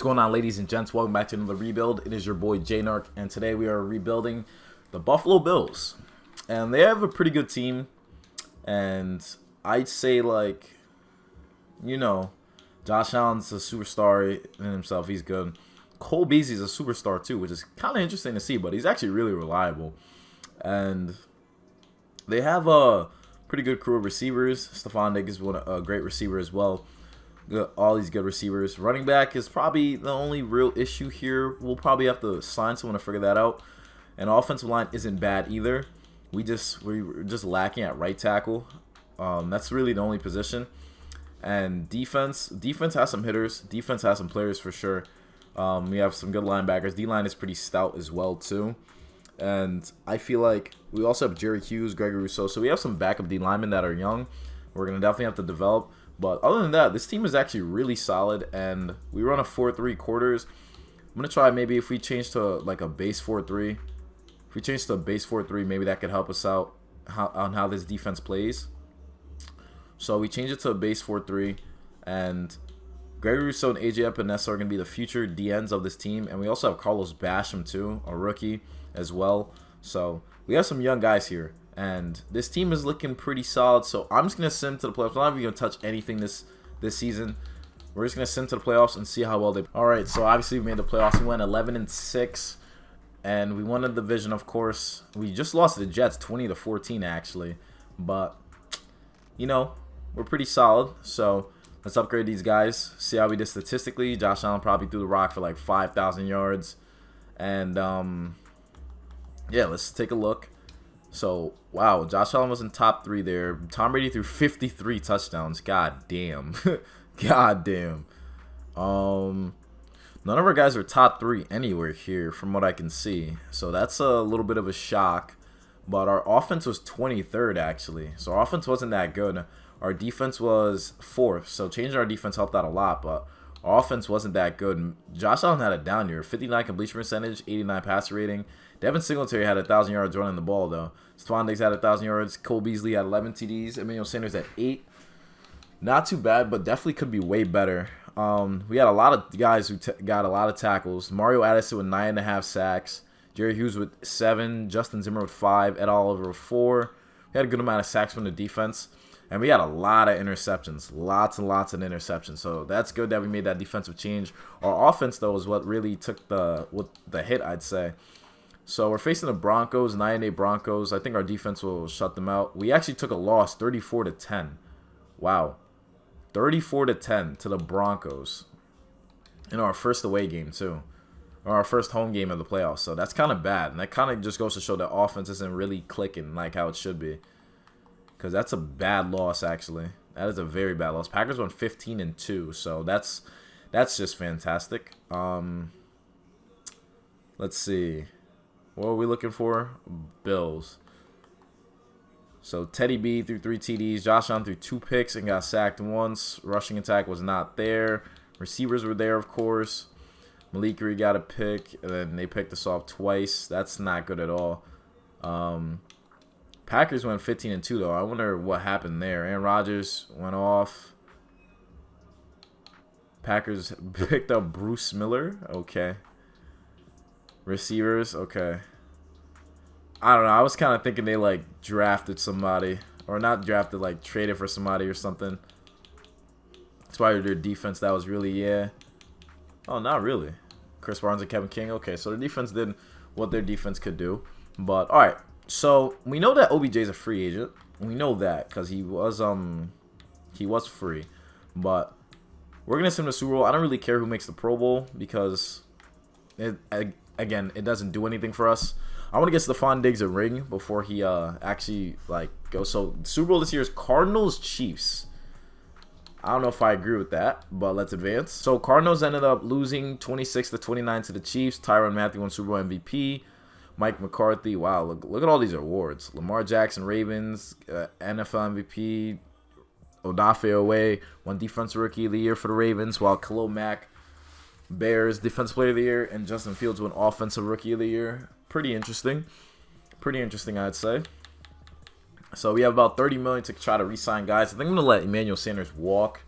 going on, ladies and gents? Welcome back to another rebuild. It is your boy J-Narc, and today we are rebuilding the Buffalo Bills. And they have a pretty good team, and I'd say, like, you know, Josh Allen's a superstar in himself. He's good. Cole Beasley's a superstar too, which is kind of interesting to see, but he's actually really reliable. And they have a pretty good crew of receivers. Stephon Diggs is a great receiver as well. All these good receivers. Running back is probably the only real issue here. We'll probably have to sign someone to figure that out. And offensive line isn't bad either. We're just lacking at right tackle. That's really the only position. And defense has some hitters. Defense has some players for sure. We have some good linebackers. D-line is pretty stout as well too. And I feel like we also have Jerry Hughes, Gregory Rousseau. So we have some backup D linemen that are young. We're going to definitely have to develop. But other than that, this team is actually really solid, and we run a 4-3 quarters. I'm going to try maybe if we change to like a base 4-3. If we change to a base 4-3, maybe that could help us out on how this defense plays. So we change it to a base 4-3, and Gregory Rousseau and AJ Epinesa are going to be the future DNs of this team. And we also have Carlos Basham too, a rookie as well. So we have some young guys here. And this team is looking pretty solid, so I'm just going to send to the playoffs. I'm not even going to touch anything this season. We're just going to send to the playoffs and see how well they... Alright, so obviously we made the playoffs. We went 11-6, and we won the division, of course. We just lost to the Jets, 20-14, actually. But, you know, we're pretty solid, so let's upgrade these guys. See how we did statistically. Josh Allen probably threw the rock for like 5,000 yards. And, yeah, let's take a look. So, wow, Josh Allen was in top 3 there. Tom Brady threw 53 touchdowns. God damn. God damn. None of our guys are top 3 anywhere here from what I can see. So that's a little bit of a shock. But our offense was 23rd, actually. So our offense wasn't that good. Our defense was 4th. So changing our defense helped out a lot, but our offense wasn't that good. Josh Allen had a down year. 59 completion percentage, 89 passer rating. Devin Singletary had 1,000 yards running the ball, though. Stephon Diggs had 1,000 yards. Cole Beasley had 11 TDs. Emmanuel Sanders had 8. Not too bad, but definitely could be way better. We had a lot of guys who got a lot of tackles. Mario Addison with 9.5 sacks. Jerry Hughes with 7. Justin Zimmer with 5. Ed Oliver with 4. We had a good amount of sacks from the defense. And we had a lot of interceptions. Lots and lots of interceptions. So that's good that we made that defensive change. Our offense, though, is what really took the hit, I'd say. So we're facing the Broncos, 9-8 Broncos. I think our defense will shut them out. We actually took a loss, 34-10. Wow. 34-10 to the Broncos in our first away game, too. Or our first home game of the playoffs. So that's kind of bad. And that kind of just goes to show that offense isn't really clicking like how it should be. Because that's a bad loss, actually. That is a very bad loss. Packers won 15-2. So that's just fantastic. Let's see. What are we looking for? Bills. So Teddy B threw 3 TDs. Josh Allen threw 2 picks and got sacked once. Rushing attack was not there. Receivers were there, of course. Malik Reed got a pick, and then they picked us off twice. That's not good at all. Packers went 15-2, though. I wonder what happened there. Aaron Rodgers went off. Packers picked up Bruce Miller. Okay. Receivers, okay. I don't know. I was kind of thinking they, like, drafted somebody. Or not drafted, like, traded for somebody or something. That's why their defense, that was really, yeah. Oh, not really. Chris Barnes and Kevin King. Okay, so their defense did what their defense could do. But, all right. So, we know that OBJ is a free agent. We know that because he was free. But we're going to send him to Super Bowl. I don't really care who makes the Pro Bowl because again, it doesn't do anything for us. I want to get Stephon Diggs a ring before he actually like goes. So Super Bowl this year is Cardinals Chiefs. I don't know if I agree with that, but let's advance. So Cardinals ended up losing 26-29 to the Chiefs. Tyrann Mathieu won Super Bowl MVP. Mike McCarthy, wow, look at all these awards. Lamar Jackson, Ravens, NFL MVP. Odafe Owe won Defensive Rookie of the Year for the Ravens, while Khalil Mack, Bears Defensive Player of the Year, and Justin Fields won Offensive Rookie of the Year. Pretty interesting. Pretty interesting, I'd say. So we have about $30 million to try to re-sign guys. I think I'm going to let Emmanuel Sanders walk.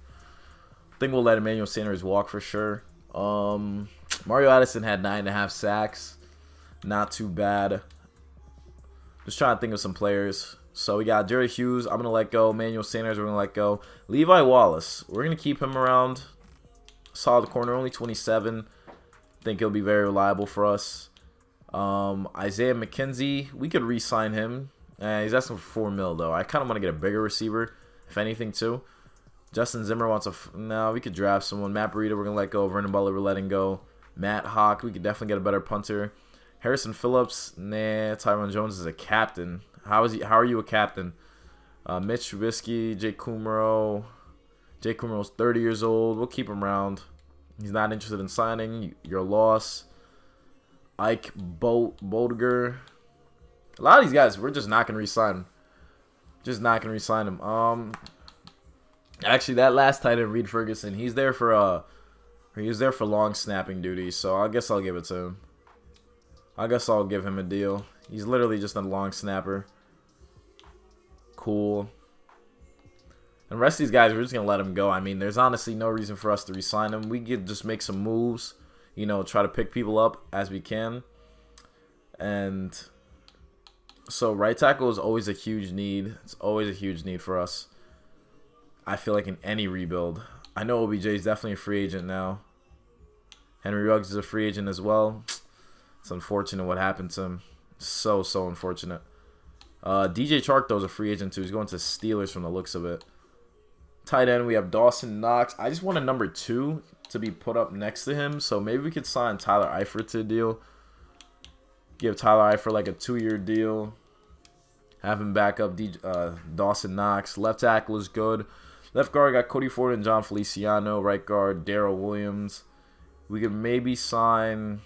I think we'll let Emmanuel Sanders walk for sure. Mario Addison had 9.5 sacks. Not too bad. Just trying to think of some players. So we got Jerry Hughes. I'm going to let go. Manuel Sanders, we're going to let go. Levi Wallace, we're going to keep him around. Solid corner, only 27. Think he'll be very reliable for us. Isaiah McKenzie, we could re-sign him. He's asking for 4 mil though. I kind of want to get a bigger receiver, if anything, too. Justin Zimmer wants a... No, we could draft someone. Matt Burita, we're going to let go. Vernon Butler, we're letting go. Matt Hawk, we could definitely get a better punter. Harrison Phillips, nah. Tyron Jones is a captain. How are you a captain? Mitch Trubisky, Jake Kumro. Jake Kumro's 30 years old. We'll keep him around. He's not interested in signing. Your loss. Ike Boldiger. A lot of these guys, we're just not going to re-sign them. Just not going to re-sign them. Actually, that last tight end, Reed Ferguson, he's there for long snapping duty, so I guess I'll give it to him. I guess I'll give him a deal. He's literally just a long snapper. Cool. And the rest of these guys, we're just going to let them go. I mean, there's honestly no reason for us to re-sign them. We could just make some moves, you know, try to pick people up as we can. And so right tackle is always a huge need. It's always a huge need for us. I feel like in any rebuild. I know OBJ is definitely a free agent now. Henry Ruggs is a free agent as well. It's unfortunate what happened to him. So unfortunate. DJ Chark, though, is a free agent, too. He's going to Steelers from the looks of it. Tight end, we have Dawson Knox. I just want a number 2 to be put up next to him. So maybe we could sign Tyler Eifert to a deal. Give Tyler Eifert like a 2-year deal. Have him back up Dawson Knox. Left tackle is good. Left guard, got Cody Ford and John Feliciano. Right guard, Darrell Williams. We could maybe sign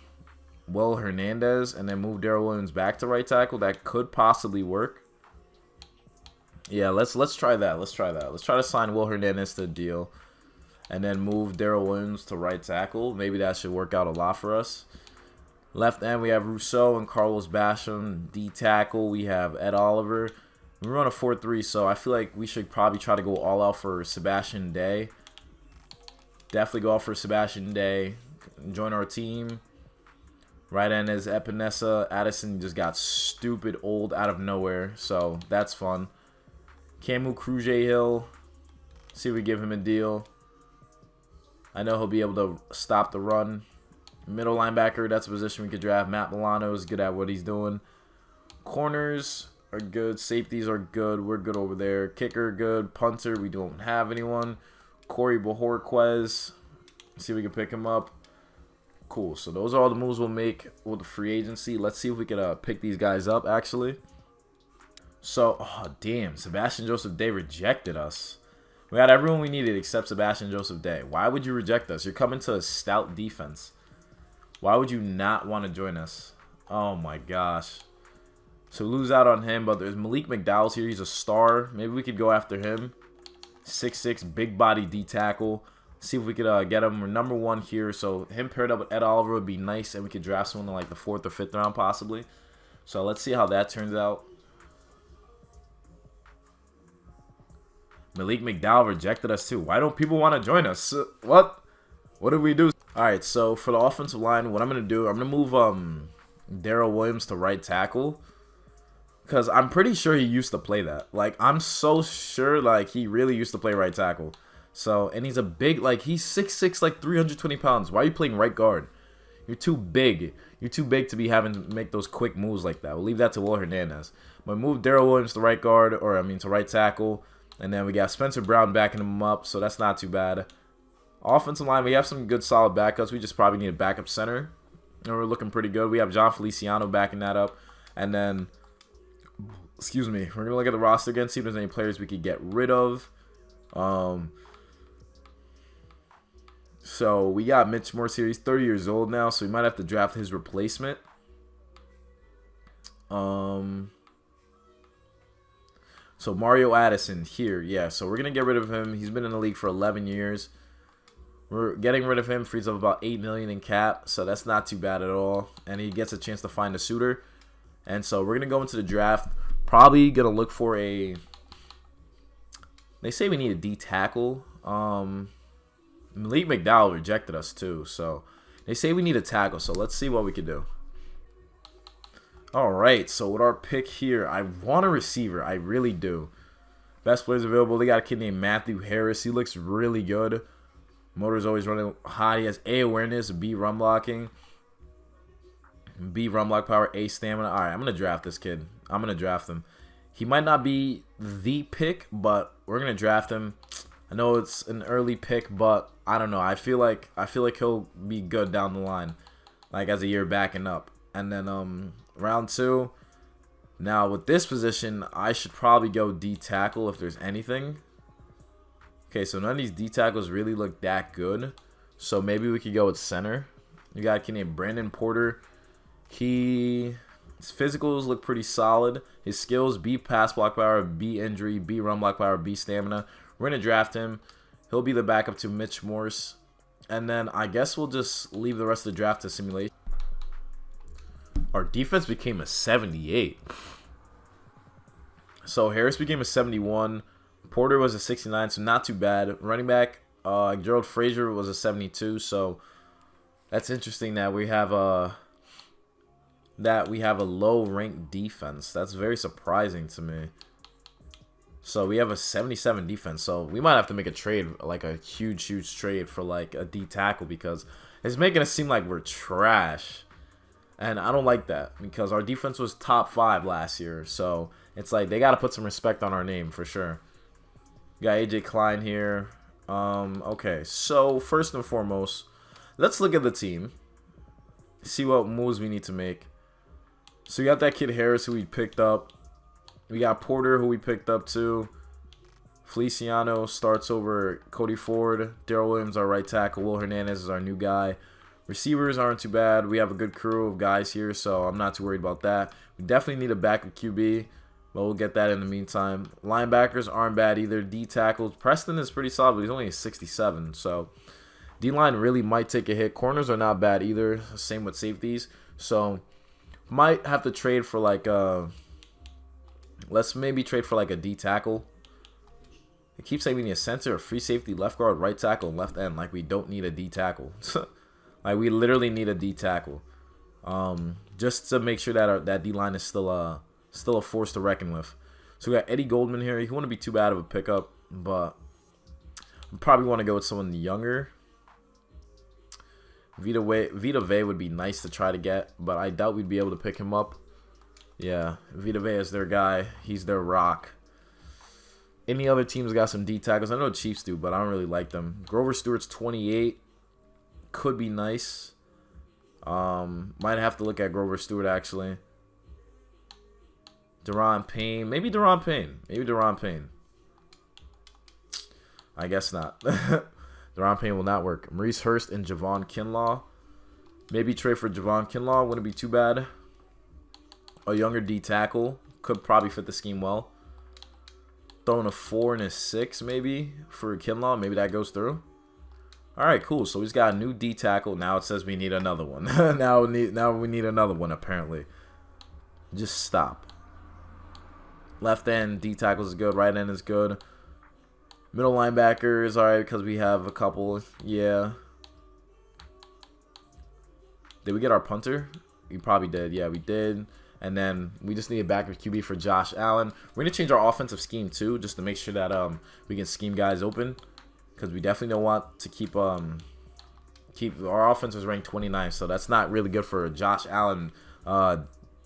Will Hernandez and then move Darrell Williams back to right tackle. That could possibly work. Yeah, let's try that. Let's try to sign Will Hernandez to a deal and then move Darrell Williams to right tackle. Maybe that should work out a lot for us. Left end, we have Rousseau and Carlos Basham. D tackle, we have Ed Oliver. We run a 4-3, so I feel like we should probably try to go all out for Sebastian Day. Definitely go out for Sebastian Day. Join our team. Right end is Epinesa. Addison just got stupid old out of nowhere, so that's fun. Camu Cruz-Hill. See if we give him a deal. I know he'll be able to stop the run. Middle linebacker, that's a position we could draft. Matt Milano is good at what he's doing. Corners are good. Safeties are good. We're good over there. Kicker, good. Punter, we don't have anyone. Corey Bojorquez. See if we can pick him up. Cool. So those are all the moves we'll make with the free agency. Let's see if we can pick these guys up, actually. So, oh, damn. Sebastian Joseph Day rejected us. We got everyone we needed except Sebastian Joseph Day. Why would you reject us? You're coming to a stout defense. Why would you not want to join us? Oh, my gosh. So lose out on him, but there's Malik McDowell's here. He's a star. Maybe we could go after him. 6'6", big body D tackle. See if we could get him. We're number 1 here, so him paired up with Ed Oliver would be nice, and we could draft someone in like the 4th or 5th round possibly. So let's see how that turns out. Malik McDowell rejected us too. Why don't people want to join us? What? What did we do? All right, so for the offensive line, what I'm going to do, I'm going to move Darrell Williams to right tackle. Because I'm pretty sure he used to play that. Like, I'm so sure, like, he really used to play right tackle. So, and he's a big, like, he's 6'6", like 320 pounds. Why are you playing right guard? You're too big. You're too big to be having to make those quick moves like that. We'll leave that to Will Hernandez. But move Darrell Williams to right guard, or I mean to right tackle. And then we got Spencer Brown backing him up, so that's not too bad. Offensive line, we have some good solid backups. We just probably need a backup center. And we're looking pretty good. We have John Feliciano backing that up. And then, excuse me, we're going to look at the roster again, see if there's any players we could get rid of. So we got Mitch Morse here. He's 30 years old now, so we might have to draft his replacement. So Mario Addison here. Yeah, so we're going to get rid of him. He's been in the league for 11 years. We're getting rid of him, frees up about $8 million in cap, so that's not too bad at all. And he gets a chance to find a suitor. And so we're going to go into the draft. Probably going to look for a... They say we need a D tackle. Malik McDowell rejected us too, so they say we need a tackle, so let's see what we can do. Alright, so with our pick here, I want a receiver. I really do. Best players available. They got a kid named Matthew Harris. He looks really good. Motor's always running high. He has A awareness, B run blocking, B run block power, A stamina. Alright, I'm going to draft this kid. I'm going to draft him. He might not be the pick, but we're going to draft him. I know it's an early pick, but I don't know. I feel like he'll be good down the line, like as a year backing up. And then round 2. Now with this position, I should probably go D tackle if there's anything. Okay, so none of these D tackles really look that good. So maybe we could go with center. You got a kid named Brandon Porter. His physicals look pretty solid. His skills, B pass block power, B injury, B run block power, B stamina. We're going to draft him. He'll be the backup to Mitch Morse. And then I guess we'll just leave the rest of the draft to simulation. Our defense became a 78. So Harris became a 71. Porter was a 69, so not too bad. Running back, Gerald Frazier was a 72. So that's interesting that we have a low-ranked defense. That's very surprising to me. So we have a 77 defense. So we might have to make a trade, like a huge trade for like a D tackle, because it's making us seem like we're trash. And I don't like that, because our defense was top 5 last year. So it's like they got to put some respect on our name for sure. We got AJ Klein here. Okay, so first and foremost, let's look at the team. See what moves we need to make. So we got that kid Harris who we picked up. We got Porter who we picked up too. Feliciano starts over Cody Ford. Daryl Williams, our right tackle. Will Hernandez is our new guy. Receivers aren't too bad. We have a good crew of guys here, so I'm not too worried about that. We definitely need a backup QB, but we'll get that in the meantime. Linebackers aren't bad either. D tackles. Preston is pretty solid, but he's only a 67, so D-line really might take a hit. Corners are not bad either. Same with safeties. So might have to trade for like let's maybe trade for like a D tackle. It keeps saying we need a center, a free safety, left guard, right tackle, and left end. Like we don't need a D tackle. Like we literally need a D tackle, just to make sure that that D line is still a force to reckon with. So we got Eddie Goldman here. He wouldn't be too bad of a pickup, but I probably want to go with someone younger. Vita Vea would be nice to try to get, but I doubt we'd be able to pick him up. Yeah, Vita Vea is their guy. He's their rock. Any other teams got some D tackles? I know the Chiefs do, but I don't really like them. Grover Stewart's 28. Could be nice. Might have to look at Grover Stewart actually. Deron Payne. Maybe Deron Payne. Maybe Deron Payne. I guess not. Deron Payne will not work. Maurice Hurst and Javon Kinlaw. Maybe trade for Javon Kinlaw. Wouldn't be too bad. A younger D tackle. Could probably fit the scheme well. Throwing a 4 and a 6 maybe for Kinlaw. Maybe that goes through. Alright, cool. So he's got a new D tackle. Now it says we need another one. now we need another one apparently. Just stop. Left end D tackles is good. Right end is good. Middle linebacker is alright because we have a couple. Yeah. Did we get our punter? We probably did. Yeah, we did. And then we just need a backup QB for Josh Allen. We're going to change our offensive scheme too, just to make sure that we can scheme guys open. Because we definitely don't want to keep our offense is ranked 29th, so that's not really good for Josh Allen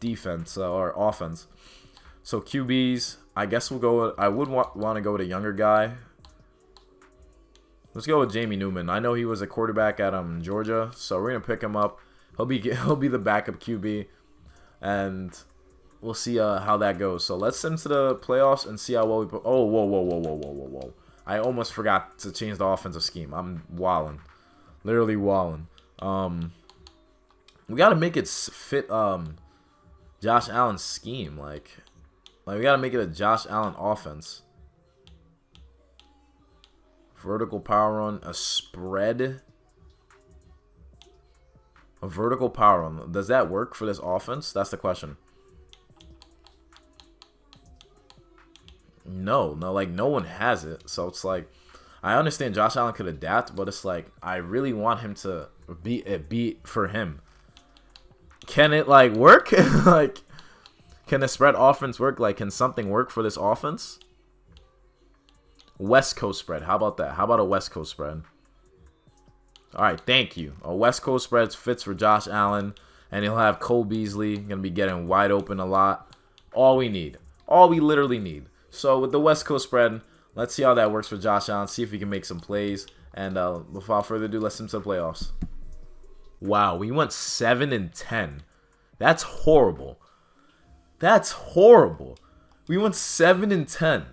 defense or offense. So QBs, I guess we'll go with, I would want to go with a younger guy. Let's go with Jamie Newman. I know he was a quarterback at Georgia, so we're gonna pick him up. He'll be the backup QB, and we'll see how that goes. So let's send him to the playoffs and see how well we put. Oh, whoa. I almost forgot to change the offensive scheme. I'm wilding. Literally wilding. We got to make it fit Josh Allen's scheme. Like we got to make it a Josh Allen offense. Vertical power run, a spread. A vertical power run. Does that work for this offense? That's the question. No, like no one has it. So it's like, I understand Josh Allen could adapt, but it's like I really want him to be for him. Can it like work? Like, can the spread offense work? Like, can something work for this offense? West Coast spread. How about that? How about a West Coast spread? All right, thank you. A West Coast spread fits for Josh Allen, and he'll have Cole Beasley going to be getting wide open a lot. All we need. All we literally need. So with the West Coast spread, let's see how that works for Josh Allen. See if he can make some plays. And without further ado, let's see him to the playoffs. Wow, we went 7-10. That's horrible. That's horrible. We went 7-10.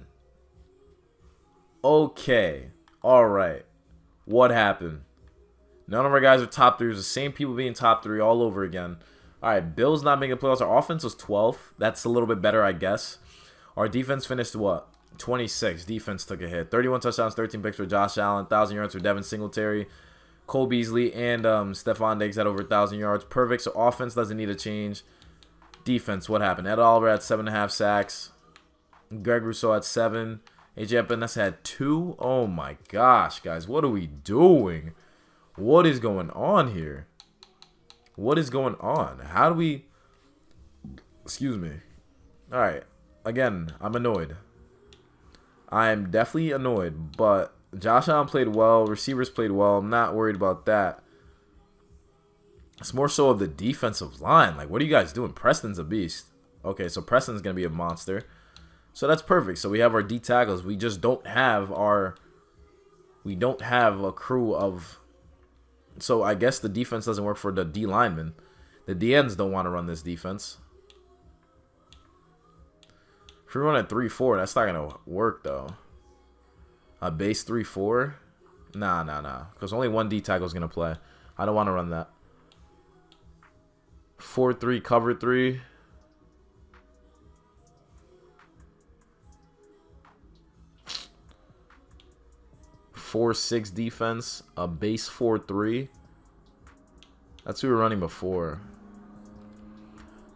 Okay. All right. What happened? None of our guys are top 3. It was the same people being top 3 all over again. All right, Bills not making playoffs. Our offense was 12th. That's a little bit better, I guess. Our defense finished what? 26. Defense took a hit. 31 touchdowns, 13 picks for Josh Allen. 1,000 yards for Devin Singletary. Cole Beasley and Stephon Diggs had over 1,000 yards. Perfect. So offense doesn't need a change. Defense, what happened? Ed Oliver had 7.5 sacks. Greg Rousseau had 7. AJ Epinesa had 2. Oh my gosh, guys. What are we doing? What is going on here? What is going on? How do we... Excuse me. All right. Again, I'm annoyed. I'm definitely annoyed, but Josh Allen played well. Receivers played well. I'm not worried about that. It's more so of the defensive line. Like, what are you guys doing? Preston's a beast. Okay, so Preston's going to be a monster. So that's perfect. So we have our D tackles. We just don't have our... We don't have a crew of... So I guess the defense doesn't work for the D linemen. The DNs don't want to run this defense. If we run at 3-4, that's not going to work, though. A base 3-4? Nah. Because only one D tackle is going to play. I don't want to run that. 4-3, cover 3. Four 6 defense, a base 4-3. That's what we were running before.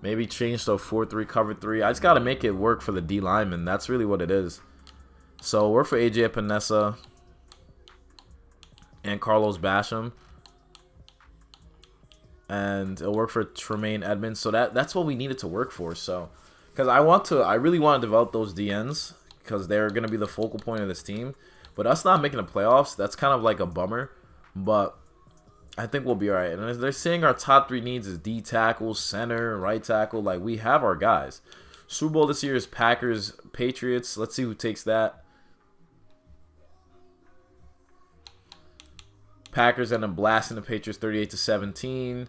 Maybe change to a 4-3 cover 3. I just gotta make it work for the D lineman. That's really what it is. So work for AJ Epinesa and Carlos Basham, and it'll work for Tremaine Edmonds. So that's what we needed to work for. So because I really want to develop those DNs because they're gonna be the focal point of this team. But us not making the playoffs, that's kind of like a bummer. But I think we'll be all right. And as they're saying our top 3 needs is D tackle, center, right tackle. Like, we have our guys. Super Bowl this year is Packers, Patriots. Let's see who takes that. Packers end up blasting the Patriots 38-17.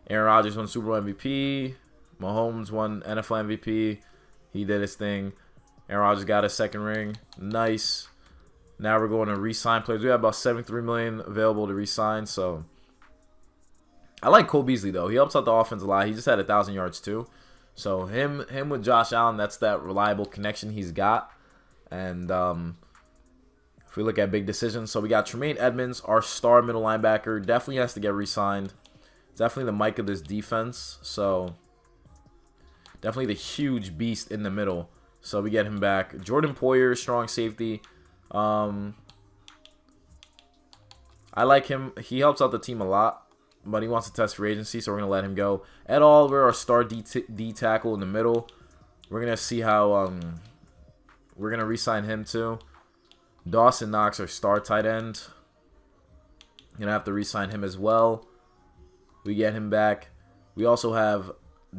Aaron Rodgers won Super Bowl MVP. Mahomes won NFL MVP. He did his thing. Aaron Rodgers got his 2nd ring. Nice. Now we're going to Resign Players. We have about $73 million available to resign. So I like Cole Beasley, though. He helps out the offense a lot. He just had 1,000 yards, too. So him with Josh Allen, that's that reliable connection he's got. And if we look at big decisions, so we got Tremaine Edmonds, our star middle linebacker. Definitely has to get re-signed. Definitely the mic of this defense. So definitely the huge beast in the middle. So we get him back. Jordan Poyer, strong safety. I like him. He helps out the team a lot, but he wants to test free agency, so we're going to let him go. Ed Oliver, our star D tackle in the middle. We're going to see how we're going to re-sign him too. Dawson Knox, our star tight end. Going to have to re-sign him as well. We get him back. We also have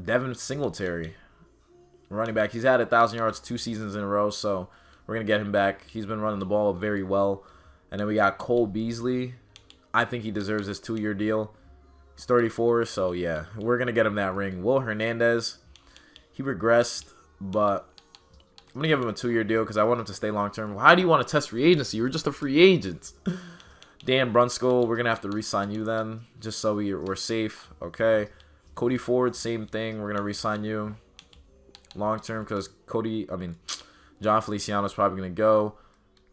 Devin Singletary, running back. He's had 1,000 yards 2 seasons in a row, so we're going to get him back. He's been running the ball very well. And then we got Cole Beasley. I think he deserves this 2-year deal. He's 34, so yeah, we're going to get him that ring. Will Hernandez, he regressed, but I'm going to give him a 2-year deal because I want him to stay long-term. How do you want to test free agency? You're just a free agent. Dan Brunskill, we're going to have to re-sign you then, just so we're safe. Okay. Cody Ford, same thing. We're going to re-sign you long-term because John Feliciano's probably going to go.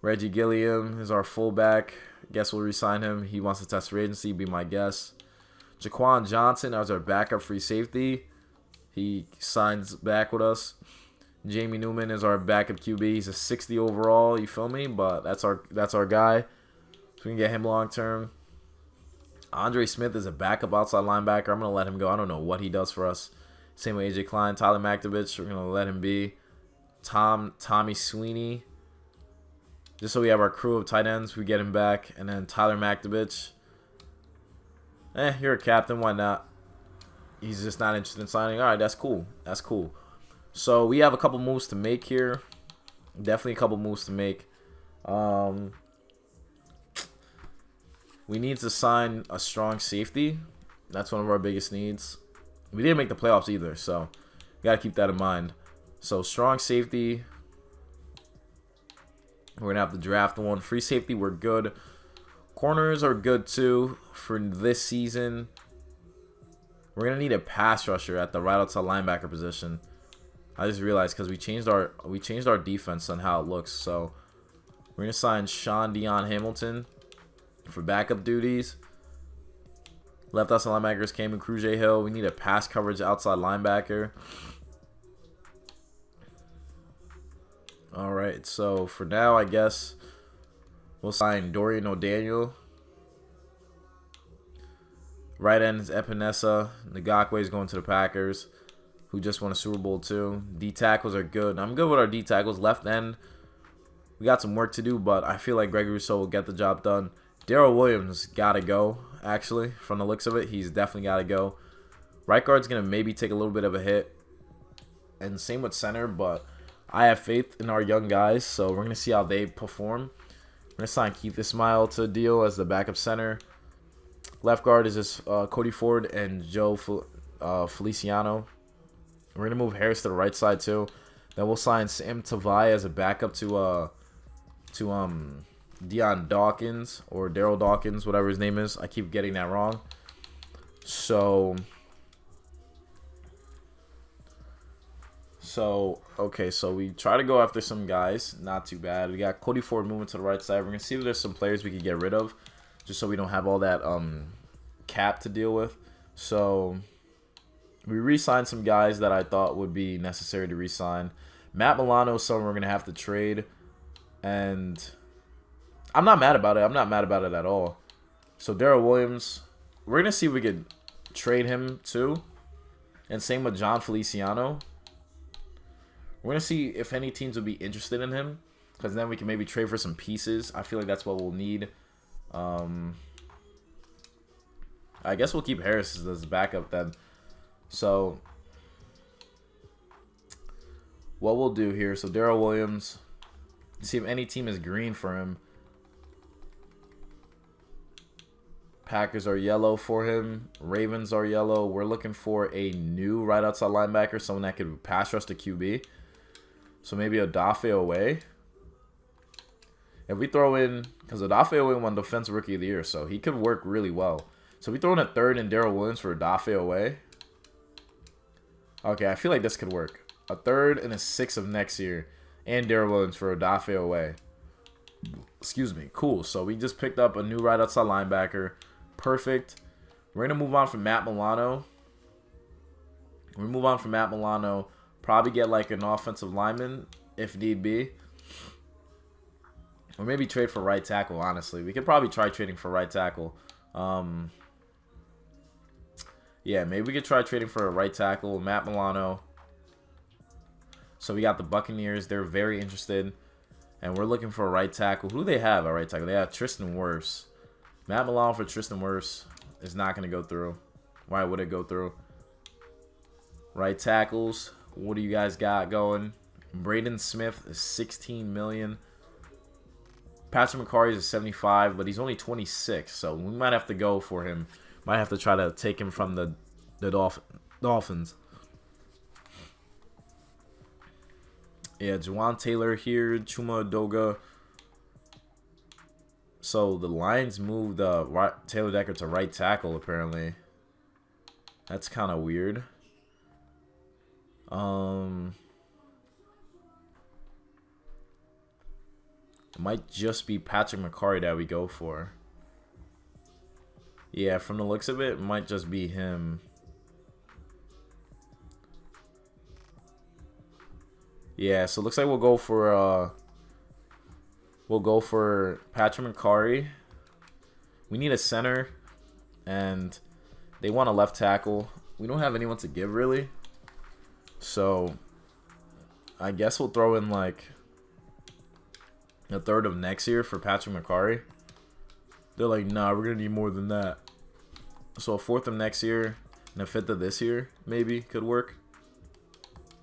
Reggie Gilliam is our fullback. Guess we'll re-sign him. He wants to test free agency, be my guess. Jaquan Johnson as our backup free safety. He signs back with us. Jamie Newman is our backup QB. He's a 60 overall. You feel me? But that's our guy. So we can get him long term. Andre Smith is a backup outside linebacker. I'm gonna let him go. I don't know what he does for us. Same with AJ Klein, Tyler McDovich. We're gonna let him be. Tommy Sweeney. Just so we have our crew of tight ends, we get him back. And then Tyler McDovich. You're a captain. Why not? He's just not interested in signing. All right, that's cool. That's cool. So we have a couple moves to make here. Definitely a couple moves to make. We need to sign a strong safety. That's one of our biggest needs. We didn't make the playoffs either, so you got to keep that in mind. So strong safety. We're going to have to draft one. Free safety, we're good. Corners are good too for this season. We're going to need a pass rusher at the right outside linebacker position. I just realized because we changed our defense on how it looks. So we're going to sign Sean Dion Hamilton for backup duties. Left outside linebackers came in Cruz Hill. We need a pass coverage outside linebacker. All right, so for now, I guess we'll sign Dorian O'Daniel. Right end is Epinesa. Ngakwe is going to the Packers, who just won a Super Bowl too. D tackles are good. I'm good with our D tackles. Left end, we got some work to do, but I feel like Greg Rousseau will get the job done. Darrell Williams gotta go. Actually, from the looks of it, he's definitely gotta go. Right guard's gonna maybe take a little bit of a hit, and same with center, but I have faith in our young guys, so we're going to see how they perform. We're going to sign Keith Ismail to a deal as the backup center. Left guard is just Cody Ford and Joe Feliciano. We're going to move Harris to the right side too. Then we'll sign Sam Tavai as a backup to Deion Dawkins or Daryl Dawkins, whatever his name is. I keep getting that wrong. Okay, so we try to go after some guys. Not too bad. We got Cody Ford moving to the right side. We're going to see if there's some players we can get rid of, just so we don't have all that cap to deal with. So we re-signed some guys that I thought would be necessary to re-sign. Matt Milano is someone we're going to have to trade, and I'm not mad about it. I'm not mad about it at all. So Darrell Williams, we're going to see if we could trade him too. And same with John Feliciano. We're going to see if any teams would be interested in him, because then we can maybe trade for some pieces. I feel like that's what we'll need. I guess we'll keep Harris as backup then. So what we'll do here, so Darrell Williams, see if any team is green for him. Packers are yellow for him. Ravens are yellow. We're looking for a new right outside linebacker, someone that could pass rush to QB. So maybe Odafe Away. If we throw in, because Odafe Away won Defensive Rookie of the Year, so he could work really well. So we throw in a third and Darrell Williams for Odafe Away. Okay, I feel like this could work. A third and a sixth of next year, and Darrell Williams for Odafe Away. Excuse me. Cool. So we just picked up a new right outside linebacker. Perfect. We're going to move on from Matt Milano. We move on from Matt Milano. Probably get like an offensive lineman if need be. Or maybe trade for right tackle, honestly. We could probably try trading for right tackle. Yeah, maybe we could try trading for a right tackle. Matt Milano. So we got the Buccaneers. They're very interested. And we're looking for a right tackle. Who do they have at right tackle? They have Tristan Wirfs. Matt Milano for Tristan Wirfs is not going to go through. Why would it go through? Right tackles. What do you guys got going? Braden Smith is $16 million. Patrick McCarry is 75, but he's only 26, so we might have to go for him. Might have to try to take him from the Dolphins. Yeah, Juwan Taylor here, Chuma Doga. So the Lions moved Taylor Decker to right tackle, apparently. That's kind of weird. It might just be Patrick McCarry that we go for. Yeah, from the looks of it, it might just be him. Yeah, so it looks like we'll go for Patrick McCarry. We need a center, and they want a left tackle. We don't have anyone to give, really. So, I guess we'll throw in, like, a third of next year for Patrick McCarry. They're like, nah, we're going to need more than that. So, a fourth of next year and a fifth of this year, maybe, could work.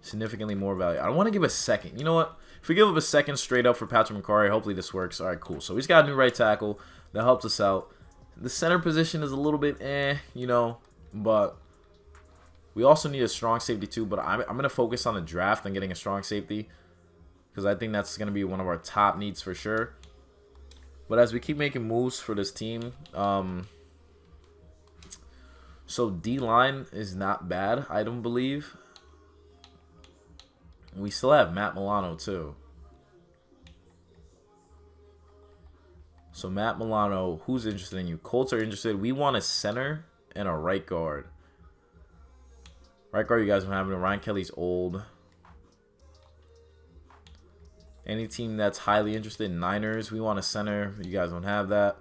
Significantly more value. I don't want to give a second. You know what? If we give up a second straight up for Patrick McCarry, hopefully this works. All right, cool. So, he's got a new right tackle. That helps us out. The center position is a little bit you know, but we also need a strong safety too. But I'm going to focus on the draft and getting a strong safety because I think that's going to be one of our top needs for sure. But as we keep making moves for this team, so D-line is not bad, I don't believe. We still have Matt Milano too. So Matt Milano, who's interested in you? Colts are interested. We want a center and a right guard. Right guard, you guys don't have it. Ryan Kelly's old. Any team that's highly interested in Niners, we want a center. You guys don't have that.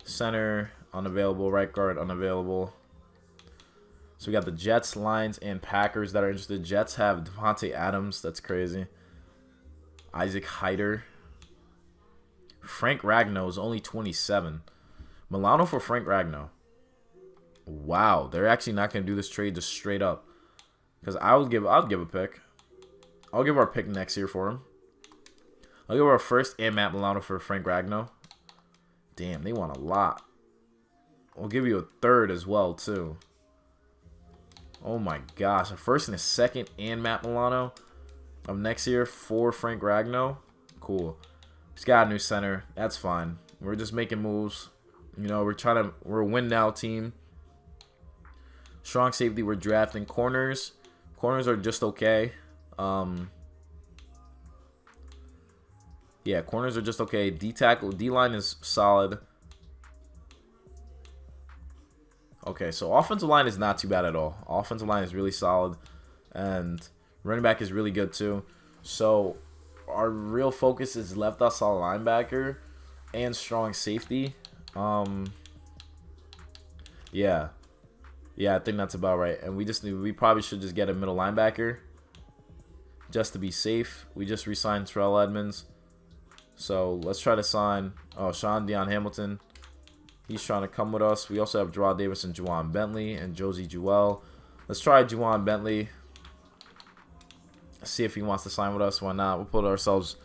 Center, unavailable. Right guard, unavailable. So we got the Jets, Lions, and Packers that are interested. Jets have Devontae Adams. That's crazy. Isaac Hyder. Frank Ragnow is only 27. Milano for Frank Ragnow. Wow, they're actually not going to do this trade just straight up. Because I'll give a pick. I'll give our pick next year for him. I'll give our first and Matt Milano for Frank Ragnow. Damn, they want a lot. We'll give you a third as well, too. Oh my gosh, a first and a second and Matt Milano of next year for Frank Ragnow. Cool. He's got a new center. That's fine. We're just making moves. You know, we're a win now team. Strong safety, we're drafting corners. Corners are just okay. Yeah, corners are just okay. D-tackle, D-line is solid. Okay, so offensive line is not too bad at all. Offensive line is really solid. And running back is really good too. So our real focus is left outside linebacker and strong safety. Yeah, I think that's about right. And we probably should just get a middle linebacker just to be safe. We just re-signed Terrell Edmonds, so let's try to sign Sean Deion Hamilton. He's trying to come with us. We also have Jarrell Davis and Juwan Bentley and Josie Jewell. Let's try Juwan Bentley. See if he wants to sign with us. Why not? We'll put ourselves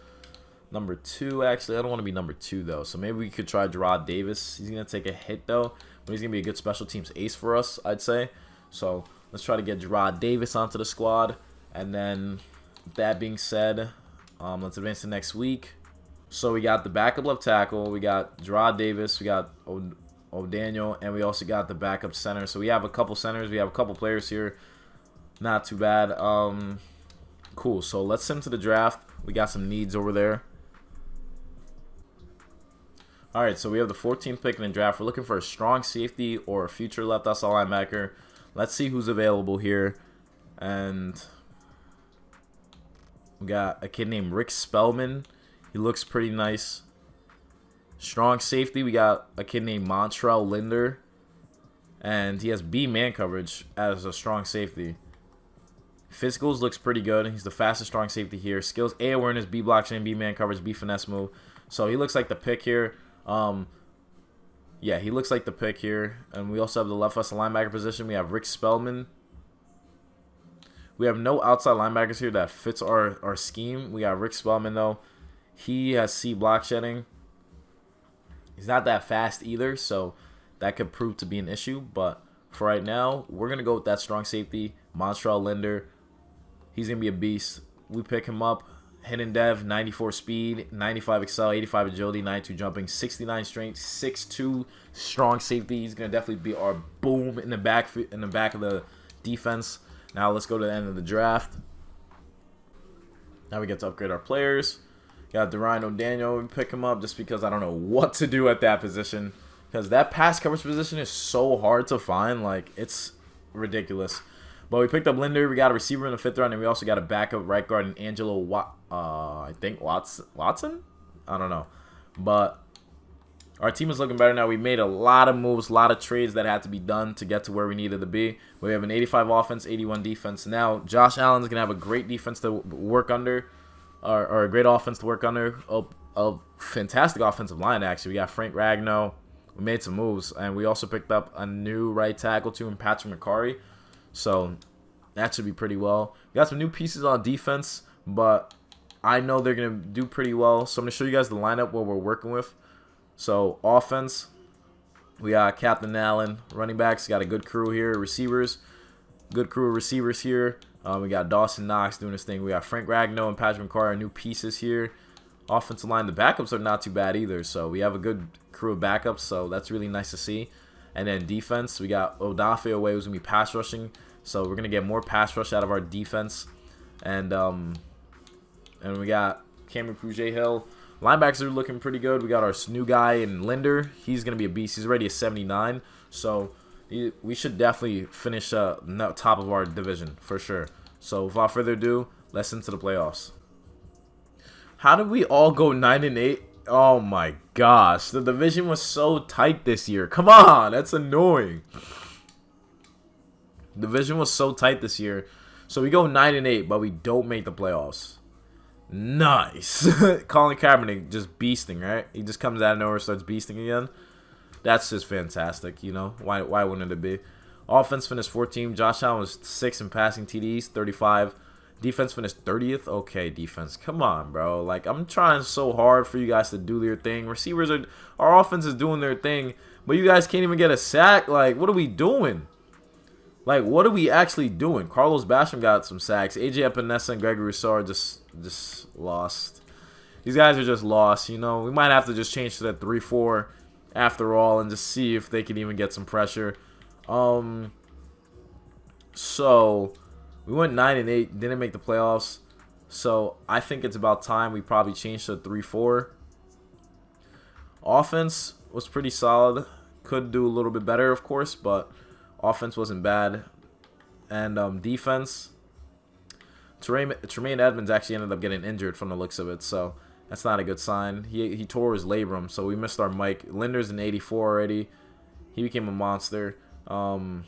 number 2. Actually, I don't want to be number 2 though. So maybe we could try Jarrell Davis. He's gonna take a hit though, but he's gonna be a good special teams ace for us, I'd say. So let's try to get Jarrell Davis onto the squad. And then, that being said, let's advance to next week. So we got the backup left tackle. We got Jarrell Davis. We got O'Daniel, and we also got the backup center. So we have a couple centers. We have a couple players here. Not too bad. Cool. So let's send to the draft. We got some needs over there. All right, so we have the 14th pick in the draft. We're looking for a strong safety or a future left outside linebacker. Let's see who's available here. And we got a kid named Rick Spellman. He looks pretty nice. Strong safety, we got a kid named Montrell Linder. And he has B man coverage as a strong safety. Physicals looks pretty good. He's the fastest strong safety here. Skills, A awareness, B block chain, B man coverage, B finesse move. So he looks like the pick here. Yeah, he looks like the pick here. And we also have the left outside linebacker position. We have Rick Spellman. We have no outside linebackers here that fits our scheme. We got Rick Spellman though. He has C block shedding. He's not that fast either, so that could prove to be an issue. But for right now, we're going to go with that strong safety, Montrell Linder. He's going to be a beast. We pick him up. Hidden dev, 94 speed, 95 excel, 85 agility, 92 jumping, 69 strength, 6'2", strong safety. He's going to definitely be our boom in the back of the defense. Now let's go to the end of the draft. Now we get to upgrade our players. Got Ryan O'Daniel. We pick him up just because I don't know what to do at that position. Because that pass coverage position is so hard to find. Like, it's ridiculous. But we picked up Linder. We got a receiver in the 5th round, and we also got a backup right guard in Angelo I think Watson? I don't know. But our team is looking better now. We made a lot of moves, a lot of trades that had to be done to get to where we needed to be. We have an 85 offense, 81 defense. Now, Josh Allen's going to have a great defense to work under, or a great offense to work under. A fantastic offensive line, actually. We got Frank Ragnow. We made some moves, and we also picked up a new right tackle, too, in Patrick McCarry. So that should be pretty well. We got some new pieces on defense, but I know they're going to do pretty well. So I'm going to show you guys the lineup, what we're working with. So offense, we got Captain Allen. Running backs, got a good crew here. Receivers, good crew of receivers here. We got Dawson Knox doing his thing. We got Frank Ragnow and Patrick McCarry, new pieces here. Offensive line, the backups are not too bad either. So we have a good crew of backups, so that's really nice to see. And then defense, we got Odafe Owe, who's going to be pass rushing. So we're going to get more pass rush out of our defense. And we got Cameron Puget-Hill. Linebackers are looking pretty good. We got our new guy in Linder. He's going to be a beast. He's already a 79. So we should definitely finish top of our division for sure. So without further ado, let's into the playoffs. How did we all go 9-8? Oh my gosh. The division was so tight this year. Come on. That's annoying. The division was so tight this year. So we go 9-8, but we don't make the playoffs. Nice. Colin Kaepernick just beasting, right? He just comes out of nowhere, starts beasting again. That's just fantastic, you know? Why wouldn't it be? Offense finished 14th. Josh Allen was 6th in passing TDs, 35. Defense finished 30th. Okay, defense. Come on, bro. Like, I'm trying so hard for you guys to do your thing. Our offense is doing their thing, but you guys can't even get a sack. Like, what are we doing? Like, what are we actually doing? Carlos Basham got some sacks. AJ Epinesa and Gregory Rousseau are just lost. These guys are just lost, you know. We might have to just change to that 3-4 after all and just see if they can even get some pressure. So we went 9-8, didn't make the playoffs. So I think it's about time we probably change to 3-4. Offense was pretty solid. Could do a little bit better, of course, but offense wasn't bad. And defense, Tremaine Edmonds actually ended up getting injured from the looks of it, so that's not a good sign. He tore his labrum, so we missed our Mike. Linder's in 84 already. He became a monster. Alright,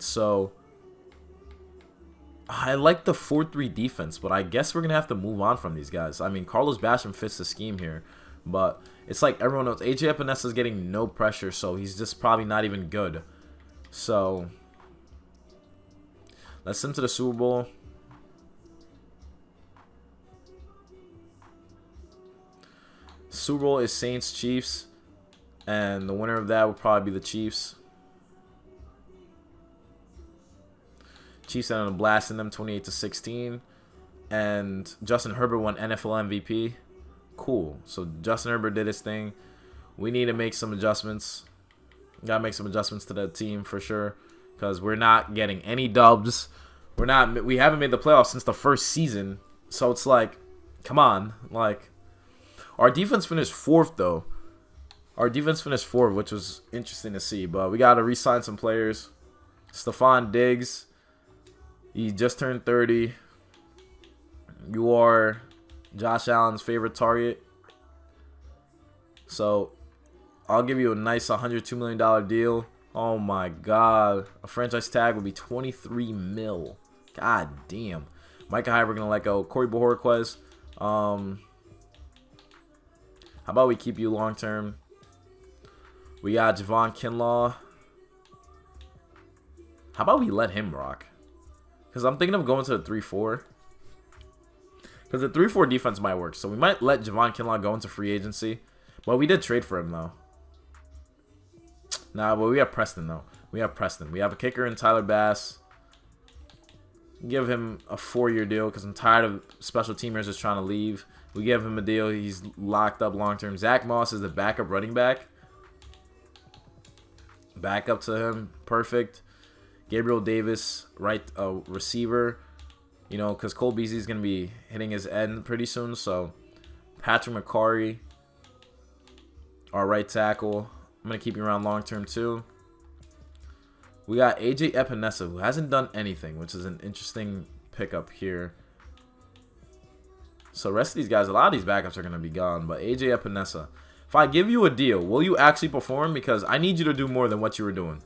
so I like the 4-3 defense, but I guess we're going to have to move on from these guys. I mean, Carlos Basham fits the scheme here, but it's like everyone knows. AJ Epinesa is getting no pressure, so he's just probably not even good. So let's send to the Super Bowl. Super Bowl is Saints Chiefs, and the winner of that will probably be the Chiefs. Chiefs ended up blasting them 28-16, and Justin Herbert won NFL MVP. Cool. So Justin Herbert did his thing. We need to make some adjustments. Gotta make some adjustments to the team for sure, because we're not getting any dubs. We haven't made the playoffs since the first season, so it's like, come on. Like, our defense finished 4th though. Our defense finished 4th, which was interesting to see. But we gotta re-sign some players. Stephon Diggs, he just turned 30. You are Josh Allen's favorite target. So I'll give you a nice $102 million deal. Oh my God. A franchise tag would be $23 mil. God damn. Micah Hyde, we're going to let go. Corey Bojorquez. How about we keep you long term? We got Javon Kinlaw. How about we let him rock? Because I'm thinking of going to the 3-4. Because the 3-4 defense might work. So we might let Javon Kinlaw go into free agency. Well, we did trade for him, though. Nah, but we have Preston, though. We have Preston. We have a kicker in Tyler Bass. Give him a 4-year deal because I'm tired of special teamers just trying to leave. We give him a deal. He's locked up long-term. Zach Moss is the backup running back. Backup to him. Perfect. Gabriel Davis, right receiver. You know, because Cole Beasley is going to be hitting his end pretty soon. So, Patrick McCarry, our right tackle. I'm going to keep you around long-term, too. We got AJ Epinesa, who hasn't done anything, which is an interesting pickup here. So the rest of these guys, a lot of these backups are going to be gone. But AJ Epinesa, if I give you a deal, will you actually perform? Because I need you to do more than what you were doing.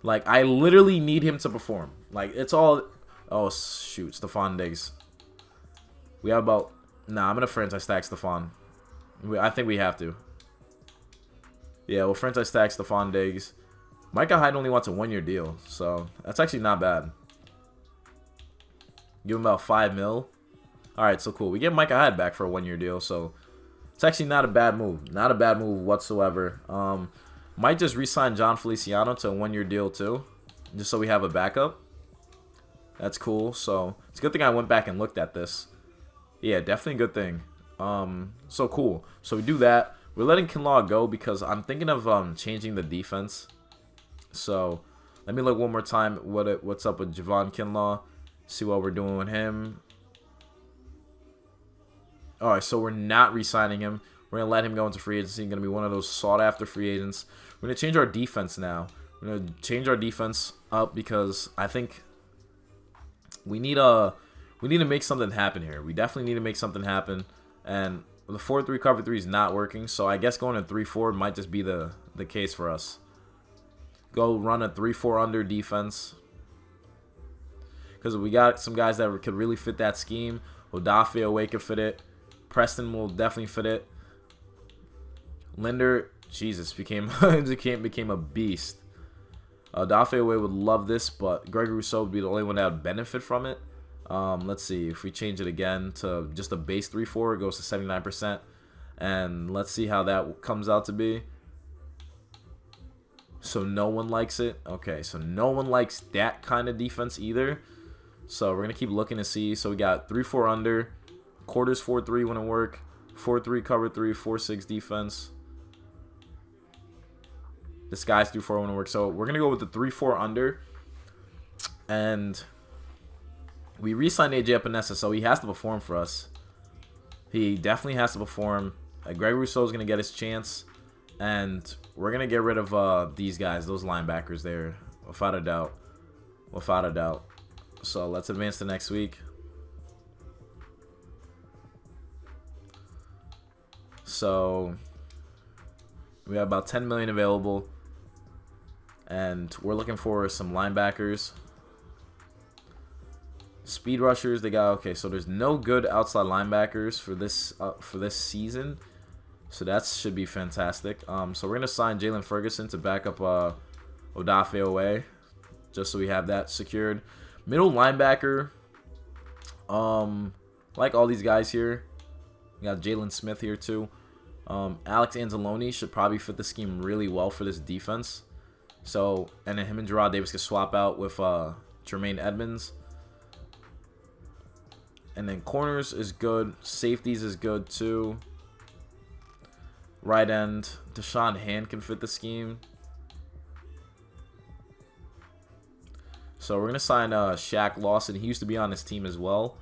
Like, I literally need him to perform. Like, it's all... Oh, shoot. Stephon Diggs. We have about... Nah, I'm going to franchise stack Stephon. I think we have to. Yeah, we'll franchise stack Stephon Diggs. Micah Hyde only wants a 1-year deal, so that's actually not bad. Give him about $5 mil. Alright, so cool. We get Micah Hyde back for a 1-year deal, so it's actually not a bad move. Not a bad move whatsoever. Might just re-sign John Feliciano to a 1-year deal too, just so we have a backup. That's cool. So it's a good thing I went back and looked at this. Yeah, definitely a good thing. So cool. So we do that. We're letting Kinlaw go because I'm thinking of changing the defense. So let me look one more time what's up with Javon Kinlaw. See what we're doing with him. Alright, so we're not re-signing him. We're going to let him go into free agency. He's going to be one of those sought-after free agents. We're going to change our defense now. We're going to change our defense up because I think we need to make something happen here. We definitely need to make something happen. And the 4-3 cover 3 is not working. So I guess going to 3-4 might just be the case for us. Go run a 3-4 under defense. Because we got some guys that could really fit that scheme. Odafe Away could fit it. Preston will definitely fit it. Linder, Jesus, became a beast. Odafe Away would love this, but Gregory Rousseau would be the only one that would benefit from it. Let's see. If we change it again to just a base 3-4, it goes to 79%. And let's see how that comes out to be. So no one likes it. Okay, so no one likes that kind of defense either. So we're going to keep looking to see. So we got 3-4 under. Quarters 4-3 wouldn't work. 4-3 cover 3. 4-6 defense. Disguise 3-4 wouldn't work. So we're going to go with the 3-4 under. And we re-signed AJ Epinesa, so he has to perform for us. He definitely has to perform. Greg Rousseau is going to get his chance. And we're going to get rid of these guys, those linebackers there, without a doubt. Without a doubt. So let's advance to next week. So we have about 10 million available. And we're looking for some linebackers. Speed rushers, they got, okay, so there's no good outside linebackers for this season. So that should be fantastic. So we're going to sign Jalen Ferguson to back up Odafe Away, just so we have that secured. Middle linebacker, like all these guys here. We got Jalen Smith here too. Alex Anzalone should probably fit the scheme really well for this defense. So, and then him and Gerard Davis can swap out with Jermaine Edmonds. And then corners is good. Safeties is good too. Right end, Deshaun Hand can fit the scheme. So we're going to sign Shaq Lawson. He used to be on this team as well.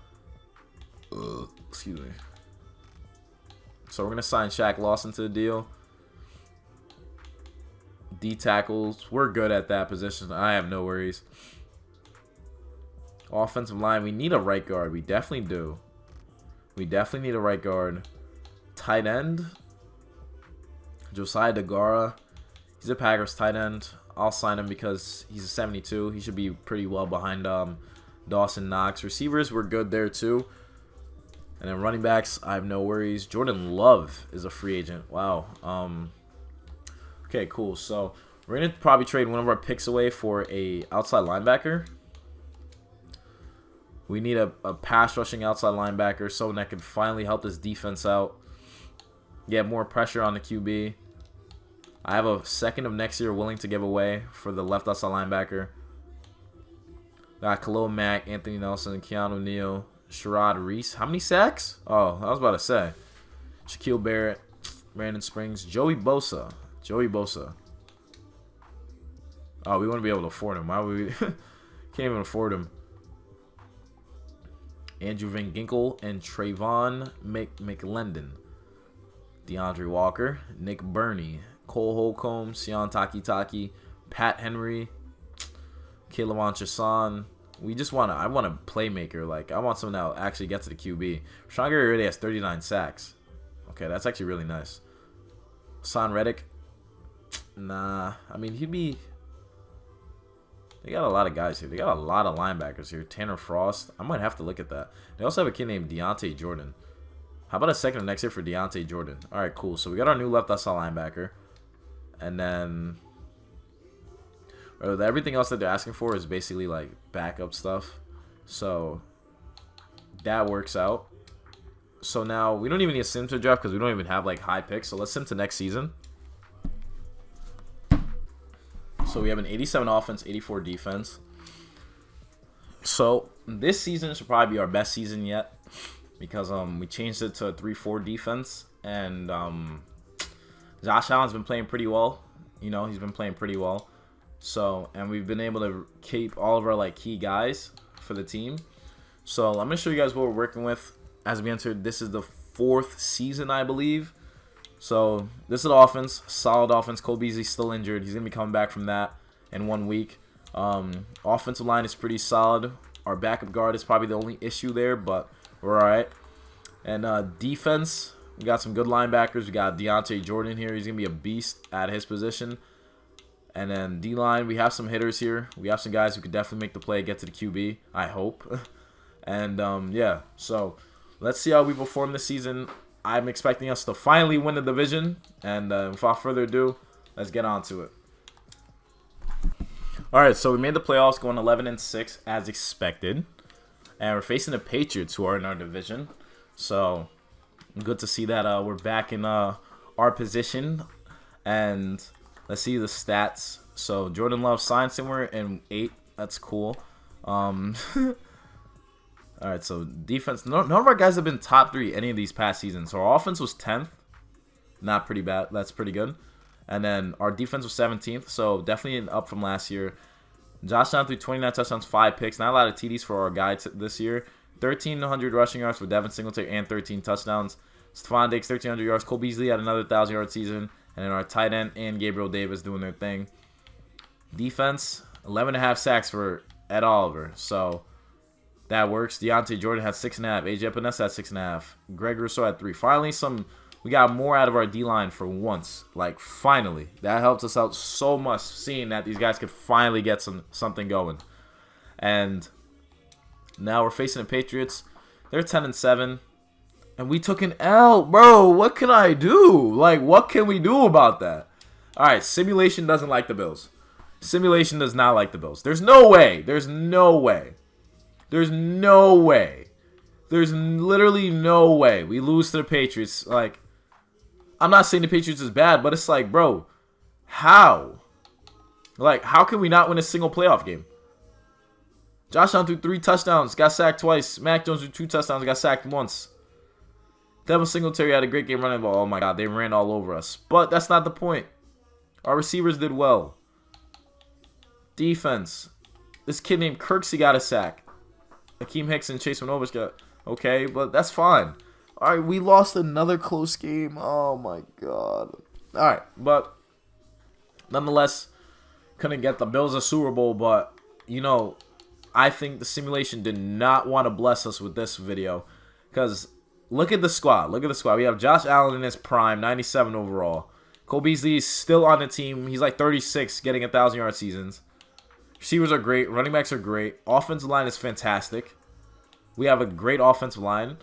Excuse me. So we're going to sign Shaq Lawson to the deal. D tackles, we're good at that position. I have no worries. Offensive line, we need a right guard. We definitely do. We definitely need a right guard. Tight end, Josiah DeGara. He's a Packers tight end. I'll sign him because he's a 72. He should be pretty well behind Dawson Knox. Receivers, we're good there too. And then running backs, I have no worries. Jordan Love is a free agent. Wow. Okay, cool. So we're going to probably trade one of our picks away for a outside linebacker. We need a pass rushing outside linebacker, someone that can finally help this defense out. Get more pressure on the QB. I have a second of next year willing to give away for the left outside linebacker. Got Khalil Mack, Anthony Nelson, Keanu Neal, Sherrod Reese. How many sacks? Oh, I was about to say. Shaquille Barrett, Brandon Springs, Joey Bosa. Joey Bosa. Oh, we wouldn't be able to afford him. Why would we? Can't even afford him. Andrew Van Ginkel and Trayvon McLendon. DeAndre Walker, Nick Burney, Cole Holcomb, Sion Takitaki, Pat Henry. Caleb Chasson. I want a playmaker. Like, I want someone that will actually get to the QB. Rashawn Gary already has 39 sacks. Okay, that's actually really nice. Son Reddick. Nah, I mean, they got a lot of guys here. They got a lot of linebackers here. Tanner Frost. I might have to look at that. They also have a kid named Deontay Jordan. How about a second of next year for Deontay Jordan? All right, cool. So we got our new left outside linebacker. And then everything else that they're asking for is basically like backup stuff. So that works out. So now we don't even need a sim to draft because we don't even have like high picks. So let's sim to next season. So we have an 87 offense, 84 defense. So this season should probably be our best season yet because we changed it to a 3-4 defense, and Josh Allen's been playing pretty well. You know, he's been playing pretty well. So, and we've been able to keep all of our like key guys for the team. So I'm gonna show you guys what we're working with as we enter. This is the 4th season, I believe. So this is the offense, solid offense. Cole Beasley's still injured. He's gonna be coming back from that in 1 week. Offensive line is pretty solid. Our backup guard is probably the only issue there, but we're all right. And defense, we got some good linebackers. We got Deontay Jordan here. He's gonna be a beast at his position. And then D-line, we have some hitters here. We have some guys who could definitely make the play, get to the QB, I hope. And yeah, so let's see how we perform this season. I'm expecting us to finally win the division. And without further ado, let's get on to it. All right, so we made the playoffs, going 11-6 as expected. And we're facing the Patriots, who are in our division. So good to see that we're back in our position. And let's see the stats. So Jordan Love signed somewhere in 8. That's cool. All right, so defense. None of our guys have been top 3 any of these past seasons. So our offense was 10th. Not pretty bad. That's pretty good. And then our defense was 17th. So definitely up from last year. Josh Allen threw 29 touchdowns, 5 picks. Not a lot of TDs for our guy this year. 1,300 rushing yards for Devin Singletary and 13 touchdowns. Stephon Diggs, 1,300 yards. Cole Beasley had another 1,000-yard season. And then our tight end and Gabriel Davis doing their thing. Defense, 11.5 sacks for Ed Oliver. So that works. Deontay Jordan had 6.5. AJ Epinesa had 6.5. Greg Rousseau had 3. Finally, we got more out of our D-line for once. Like, finally. That helps us out so much, seeing that these guys could finally get something going. And now we're facing the Patriots. They're 10-7. And we took an L. Bro, what can I do? Like, what can we do about that? All right, simulation doesn't like the Bills. Simulation does not like the Bills. There's no way. There's no way. There's no way. There's literally no way we lose to the Patriots. Like, I'm not saying the Patriots is bad, but it's like, bro, how? Like, how can we not win a single playoff game? Josh Allen threw 3 touchdowns, got sacked twice. Mac Jones threw 2 touchdowns, got sacked once. Devin Singletary had a great game running the ball. Oh, my God, they ran all over us. But that's not the point. Our receivers did well. Defense. This kid named Kirksey got a sack. Akeem Hicks and Chase Winovich got... Okay, but that's fine. All right, we lost another close game. Oh, my God. All right, but nonetheless, couldn't get the Bills a Super Bowl. But, you know, I think the simulation did not want to bless us with this video. Because look at the squad. Look at the squad. We have Josh Allen in his prime, 97 overall. Cole Beasley is still on the team. He's like 36, getting 1,000-yard seasons. Receivers are great. Running backs are great. Offensive line is fantastic. We have a great offensive line.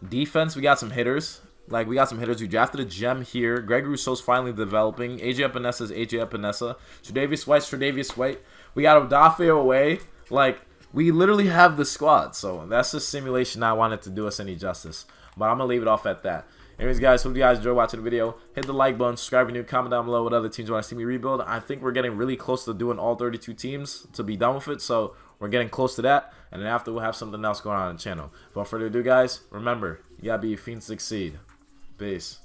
Defense, we got some hitters. Like, we got some hitters. We drafted a gem here. Greg Rousseau's finally developing. AJ Epinesa is AJ Epinesa. Tre'Davious White. We got Odafe away. Like, we literally have the squad. So, that's the simulation I wanted to do us any justice. But I'm going to leave it off at that. Anyways, guys, hope you guys enjoyed watching the video. Hit the like button, subscribe if you're new, comment down below what other teams you want to see me rebuild. I think we're getting really close to doing all 32 teams to be done with it, so we're getting close to that. And then after, we'll have something else going on the channel. Without further ado, guys, remember, you got to be a fiend to succeed. Peace.